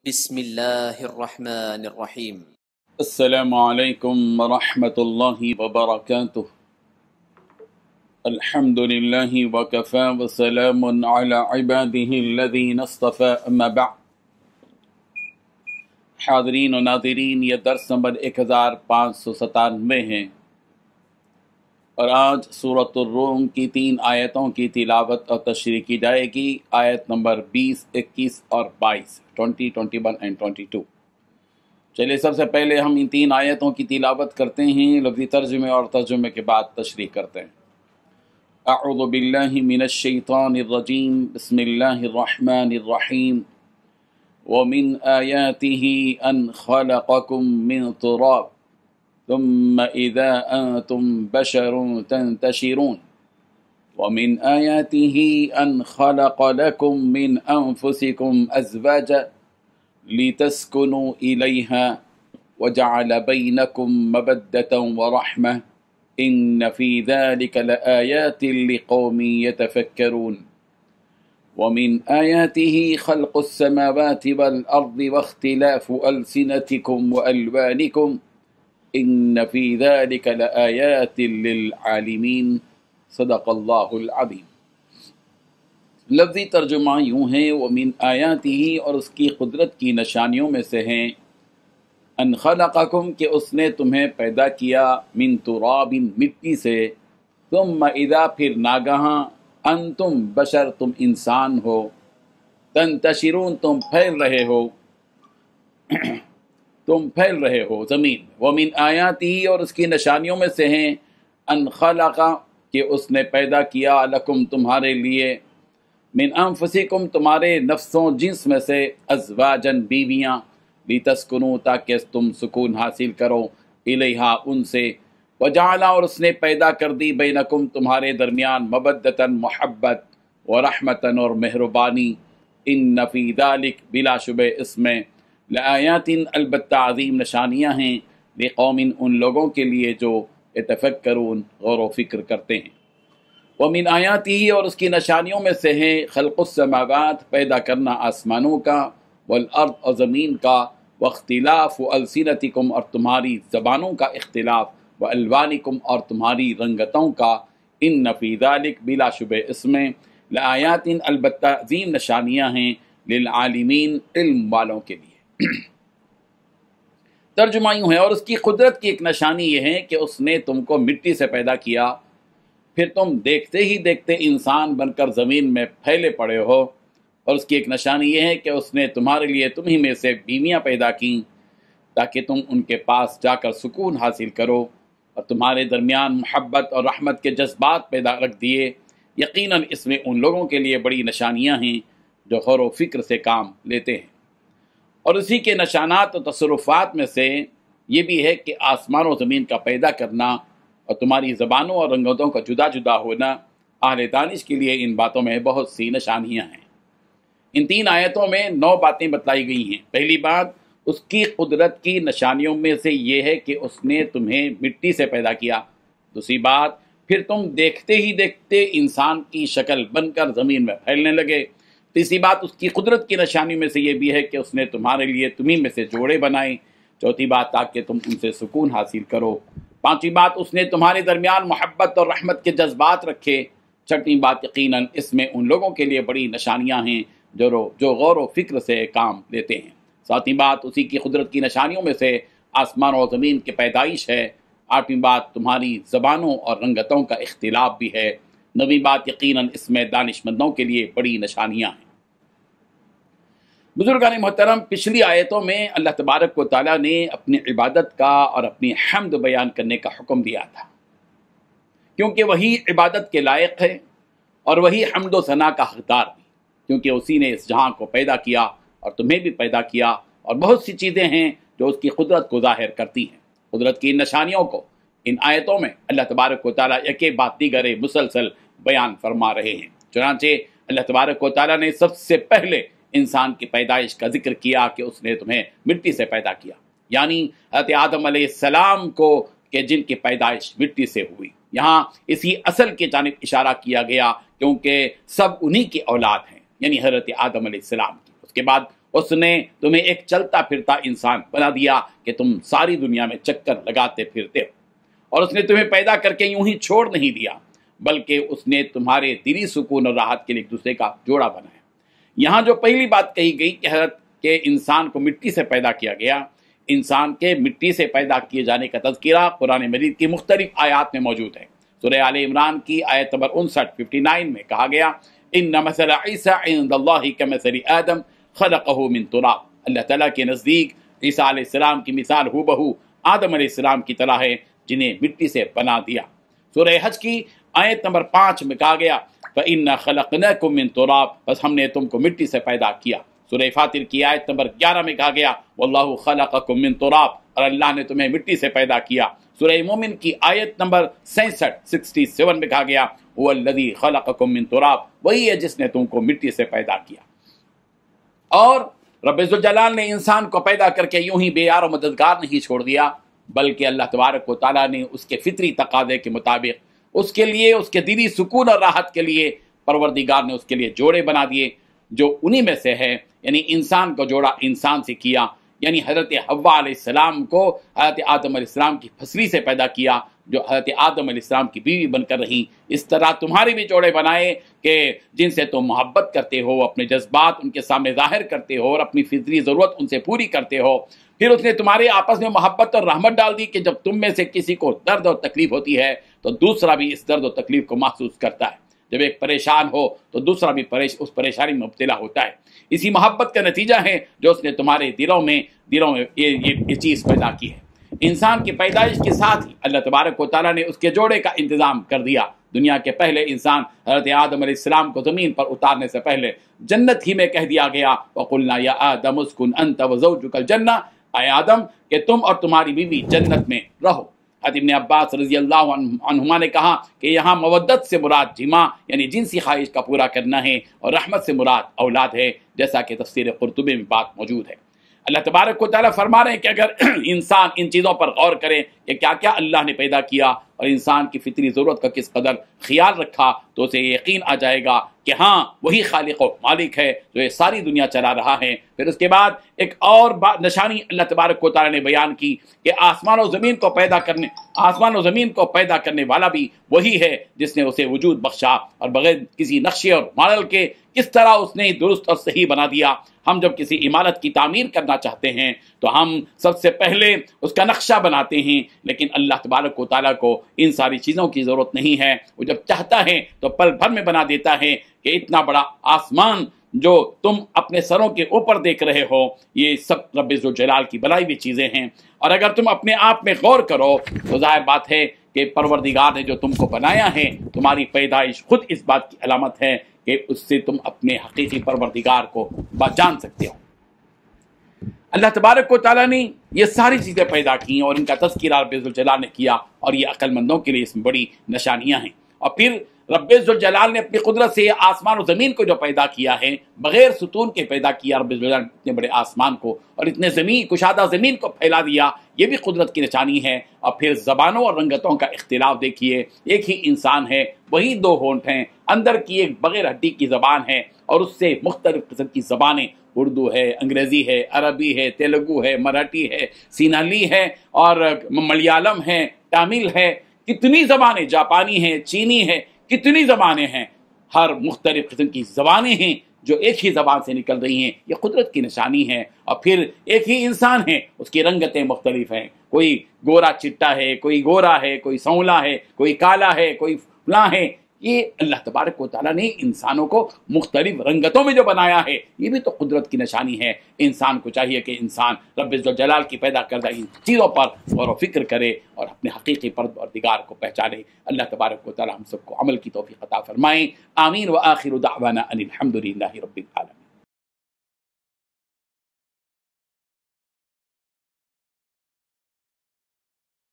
بسم اللہ الرحمن الرحیم۔ السلام علیکم ورحمۃ اللہ وبرکاتہ۔ الحمد للہ وکفی وسلام علی عباده الذین اصطفی، اما بعد۔ حاضرین و ناظرین، یہ درس نمبر 1597 ہے، اور آج سورۃ الروم کی 3 آیتوں کی تلاوت اور تشریح کی جائے گی۔ آیت نمبر 20، 21 اور 22، 20، 21 اور 22۔ چلیے سب سے پہلے ہم ان 3 آیتوں کی تلاوت کرتے ہیں، لفظی ترجمے اور ترجمے کے بعد تشریح کرتے ہیں۔ اعوذ باللہ من الشیطان الرجیم، بسم اللہ الرحمن الرحیم۔ ومن آیاته ان خلقکم من تراب ثم اذا انتم بشر تنتشرون ومن آیاته ان خلق لکم من انفسکم ازواجا لتسكنوا إليها وجعل بينكم مودة ورحمة إن في ذلك لآيات لقوم يتفكرون ومن آياته خلق السماوات والأرض واختلاف ألسنتكم وألوانكم إن في ذلك لآيات للعالمين صدق اللہ العظیم۔ لفظی ترجمہ یوں ہے، وَمِنْ آیاتِهِ، اور اس کی قدرت کی نشانیوں میں سے ہیں، ان خلقکم، کہ اس نے تمہیں پیدا کیا، من تراب، مٹی سے، ثم اذا، پھر ناگہاں، انتم بشر، تم انسان ہو، تنتشرون، تم پھیل رہے ہو زمین۔ وَمِنْ آیاتِهِ، اور اس کی نشانیوں میں سے ہیں، ان خلق، کہ اس نے پیدا کیا، لکم، تمہارے لیے، من انفسکم، تمہارے نفسوں جنس میں سے، ازواجن، بیویاں، لتسکنوا، تاکہ تم سکون حاصل کرو، الیہا، ان سے، وجعل، اور اس نے پیدا کر دی، بینکم، تمہارے درمیان، مودتن، محبت، ورحمتن، اور مہربانی، ان فی ذالک، بلا شبہ اس میں، لآیات، البتہ عظیم نشانیاں ہیں، لقوم، ان لوگوں کے لیے جو یتفکرون، غور و فکر کرتے ہیں۔ وَمِنْ آیاتِهِ، اور اس کی نشانیوں میں سے ہے، خلق السماوات، پیدا کرنا آسمانوں کا، والارض، اور زمین کا، واختلاف السنتکم، اور تمہاری زبانوں کا اختلاف، والوانکم، اور تمہاری رنگتوں کا، ان فی ذالک، بلا شبہ اس میں، لآیات، البتہ عظیم نشانیاں ہیں، للعالمین، علم والوں کے لیے۔ ترجمہ یوں ہے، اور اس کی قدرت کی ایک نشانی یہ ہے کہ اس نے تم کو مٹی سے پیدا کیا، پھر تم دیکھتے ہی دیکھتے انسان بن کر زمین میں پھیلے پڑے ہو، اور اس کی ایک نشانی یہ ہے کہ اس نے تمہارے لیے تمہیں میں سے بیویاں پیدا کیں تاکہ تم ان کے پاس جا کر سکون حاصل کرو، اور تمہارے درمیان محبت اور رحمت کے جذبات پیدا رکھ دیے۔ یقیناً اس میں ان لوگوں کے لیے بڑی نشانیاں ہیں جو غور و فکر سے کام لیتے ہیں۔ اور اسی کے نشانات و تصرفات میں سے یہ بھی ہے کہ آسمان و زمین کا پیدا کرنا اور تمہاری زبانوں اور رنگتوں کا جدا جدا ہونا، اہل دانش کے لیے ان باتوں میں بہت سی نشانیاں ہیں۔ ان 3 آیتوں میں 9 باتیں بتلائی گئی ہیں۔ پہلی بات، اس کی قدرت کی نشانیوں میں سے یہ ہے کہ اس نے تمہیں مٹی سے پیدا کیا۔ دوسری بات، پھر تم دیکھتے ہی دیکھتے انسان کی شکل بن کر زمین میں پھیلنے لگے۔ تیسری بات، اس کی قدرت کی نشانیوں میں سے یہ بھی ہے کہ اس نے تمہارے لیے تمہیں میں سے جوڑے بنائے۔ چوتھی بات، تاکہ تم ان سے سکون حاصل کرو۔ پانچویں بات، اس نے تمہارے درمیان محبت اور رحمت کے جذبات رکھے۔ چھٹی بات، یقیناً اس میں ان لوگوں کے لیے بڑی نشانیاں ہیں جو غور و فکر سے کام لیتے ہیں۔ ساتویں بات، اسی کی قدرت کی نشانیوں میں سے آسمان اور زمین کی پیدائش ہے۔ آٹھویں بات، تمہاری زبانوں اور رنگتوں کا اختلاف بھی ہے۔ نویں بات، یقیناً اس میں دانش مندوں کے لیے بڑی نشانیاں ہیں۔ بزرگان محترم، پچھلی آیتوں میں اللہ تبارک و تعالیٰ نے اپنی عبادت کا اور اپنی حمد بیان کرنے کا حکم دیا تھا، کیونکہ وہی عبادت کے لائق ہے اور وہی حمد و ثنا کا حقدار بھی، کیونکہ اسی نے اس جہاں کو پیدا کیا اور تمہیں بھی پیدا کیا، اور بہت سی چیزیں ہیں جو اس کی قدرت کو ظاہر کرتی ہیں۔ قدرت کی نشانیوں کو ان آیتوں میں اللہ تبارک و تعالیٰ ایک ایک بات دیگر مسلسل بیان فرما رہے ہیں۔ چنانچہ اللہ تبارک و تعالیٰ نے سب سے پہلے انسان کی پیدائش کا ذکر کیا کہ اس نے تمہیں مٹی سے پیدا کیا، یعنی حضرت آدم علیہ السلام کو، کہ جن کی پیدائش مٹی سے ہوئی۔ یہاں اسی اصل کی جانب اشارہ کیا گیا، کیونکہ سب انہی کی اولاد ہیں، یعنی حضرت آدم علیہ السلام کی۔ اس کے بعد اس نے تمہیں ایک چلتا پھرتا انسان بنا دیا کہ تم ساری دنیا میں چکر لگاتے پھرتے ہو، اور اس نے تمہیں پیدا کر کے یوں ہی چھوڑ نہیں دیا، بلکہ اس نے تمہارے دلی سکون اور راحت کے لیے ایک دوسرے کا جوڑا بنایا۔ یہاں جو پہلی بات کہی گئی کہ حضرت کہ انسان کو مٹی سے پیدا کیا گیا، انسان کے مٹی سے پیدا کیے جانے کا تذکرہ قرآن مجید کی مختلف آیات میں موجود ہے۔ سورہ آل عمران کی آیت نمبر 59 میں کہا گیا ان مثل عیسیٰ عند اللہ کمثل آدم خلقہ من تراب، اللہ تعالیٰ کے نزدیک عیسیٰ علیہ السلام کی مثال ہو بہو آدم علیہ السلام کی طرح ہے جنہیں مٹی سے بنا دیا۔ سورہ حج کی آیت نمبر 5 میں کہا گیا فَإِنَّا خَلَقْنَاكُم مِّن تُرَابٍ، بس ہم نے تم کو مٹی سے پیدا کیا۔ سورہ فاطر کی آیت نمبر 11 میں کہا گیا وَاللَّهُ خَلَقَكُم مِّن تُرَابٍ، اور اللہ نے تمہیں مٹی سے پیدا کیا۔ سورہ مومن کی آیت نمبر 67 میں کہا گیا هُوَ الَّذِي خَلَقَكُم مِّن تُرَابٍ، وہی ہے جس نے تم کو مٹی سے پیدا کیا۔ اور رب ذوالجلال نے انسان کو پیدا کر کے یوں ہی بے یار و مددگار نہیں چھوڑ دیا، بلکہ اللہ تبارک و تعالیٰ نے اس کے فطری تقاضے کے مطابق اس کے لیے، اس کے دلی سکون اور راحت کے لیے پروردگار نے اس کے لیے جوڑے بنا دیے، جو انہی میں سے ہے، یعنی انسان کو جوڑا انسان سے کیا، یعنی حضرت حوا علیہ السلام کو حضرت آدم علیہ السلام کی پھسلی سے پیدا کیا، جو حضرت آدم علیہ السلام کی بیوی بن کر رہیں۔ اس طرح تمہارے بھی جوڑے بنائے کہ جن سے تم محبت کرتے ہو، اپنے جذبات ان کے سامنے ظاہر کرتے ہو اور اپنی فطری ضرورت ان سے پوری کرتے ہو۔ پھر اس نے تمہارے آپس میں محبت اور رحمت ڈال دی کہ جب تم میں سے کسی کو درد اور تکلیف ہوتی ہے تو دوسرا بھی اس درد و تکلیف کو محسوس کرتا ہے، جب ایک پریشان ہو تو دوسرا بھی اس پریشانی میں مبتلا ہوتا ہے۔ اسی محبت کا نتیجہ ہے جو اس نے تمہارے دلوں میں یہ چیز پیدا کی ہے۔ انسان کی پیدائش کے ساتھ ہی اللہ تبارک و تعالیٰ نے اس کے جوڑے کا انتظام کر دیا۔ دنیا کے پہلے انسان حضرت آدم علیہ السلام کو زمین پر اتارنے سے پہلے جنت ہی میں کہہ دیا گیا وَقُلْنَا يَا آدَمُ اسْكُنْ أَنْتَ وَزَوْجُكَ الْجَنَّةَ، اے آدم کہ تم اور تمہاری بیوی جنت میں رہو۔ حضرت ابن عباس رضی اللہ عنہما نے کہا کہ یہاں مودت سے مراد جماع یعنی جنسی خواہش کا پورا کرنا ہے، اور رحمت سے مراد اولاد ہے، جیسا کہ تفسیر قرطبی میں بات موجود ہے۔ اللہ تبارک و تعالیٰ فرما رہے ہیں کہ اگر انسان ان چیزوں پر غور کرے کہ کیا کیا اللہ نے پیدا کیا اور انسان کی فطری ضرورت کا کس قدر خیال رکھا، تو اسے یقین آ جائے گا کہ ہاں وہی خالق و مالک ہے جو یہ ساری دنیا چلا رہا ہے۔ پھر اس کے بعد ایک اور نشانی اللہ تبارک و تعالیٰ نے بیان کی کہ آسمان و زمین کو پیدا کرنے والا بھی وہی ہے جس نے اسے وجود بخشا اور بغیر کسی نقشے اور ماڈل کے کس طرح اس نے درست اور صحیح بنا دیا۔ ہم جب کسی عمارت کی تعمیر کرنا چاہتے ہیں تو ہم سب سے پہلے اس کا نقشہ بناتے ہیں، لیکن اللہ تبارک و تعالیٰ کو ان ساری چیزوں کی ضرورت نہیں ہے۔ وہ جب چاہتا ہے تو پل بھر میں بنا دیتا ہے کہ اتنا بڑا آسمان جو تم اپنے سروں کے اوپر دیکھ رہے ہو، یہ سب رب ذوالجلال کی بنائی ہوئی چیزیں ہیں۔ اور اگر تم اپنے آپ میں غور کرو تو ظاہر بات ہے کہ پروردگار نے جو تم کو بنایا ہے، تمہاری پیدائش خود اس بات کی علامت ہے کہ اس سے تم اپنے حقیقی پروردگار کو جان سکتے ہو۔ اللہ تبارک و تعالیٰ نے یہ ساری چیزیں پیدا کی اور ان کا تذکرہ رب ذوالجلال نے کیا، اور یہ عقل مندوں کے لیے اس میں بڑی نشانیاں ہیں۔ اور پھر رب ذوالجلال نے اپنی قدرت سے آسمان و زمین کو جو پیدا کیا ہے، بغیر ستون کے پیدا کیا رب ذوالجلال نے اتنے بڑے آسمان کو اور اتنے کشادہ زمین کو پھیلا دیا، یہ بھی قدرت کی نشانی ہے۔ اور پھر زبانوں اور رنگتوں کا اختلاف دیکھیے، ایک ہی انسان ہے، وہی دو ہونٹ ہیں، اندر کی ایک بغیر ہڈی کی زبان ہے اور اس سے مختلف قسم کی زبانیں، اردو ہے، انگریزی ہے، عربی ہے، تیلگو ہے، مراٹھی ہے، سینہلی ہے اور ملیالم ہے، تامل ہے، کتنی زبانیں، جاپانی ہیں، چینی ہے، کتنی زبانیں ہیں، ہر مختلف قسم کی زبانیں ہیں جو ایک ہی زبان سے نکل رہی ہیں، یہ قدرت کی نشانی ہے۔ اور پھر ایک ہی انسان ہے، اس کی رنگتیں مختلف ہیں، کوئی گورا چٹا ہے، کوئی گورا ہے، کوئی سونلا ہے، کوئی کالا ہے، کوئی فلاں ہے۔ یہ اللہ تبارک و تعالیٰ نے انسانوں کو مختلف رنگتوں میں جو بنایا ہے، یہ بھی تو قدرت کی نشانی ہے۔ انسان کو چاہیے کہ انسان رب ذوالجلال کی پیدا کردہ ان چیزوں پر غور و فکر کرے اور اپنے حقیقی پروردگار کو پہچانے۔ اللہ تبارک و تعالیٰ ہم سب کو عمل کی توفیق عطا فرمائے۔ آمین۔ وآخر دعوانا ان الحمد للہ رب العالمین۔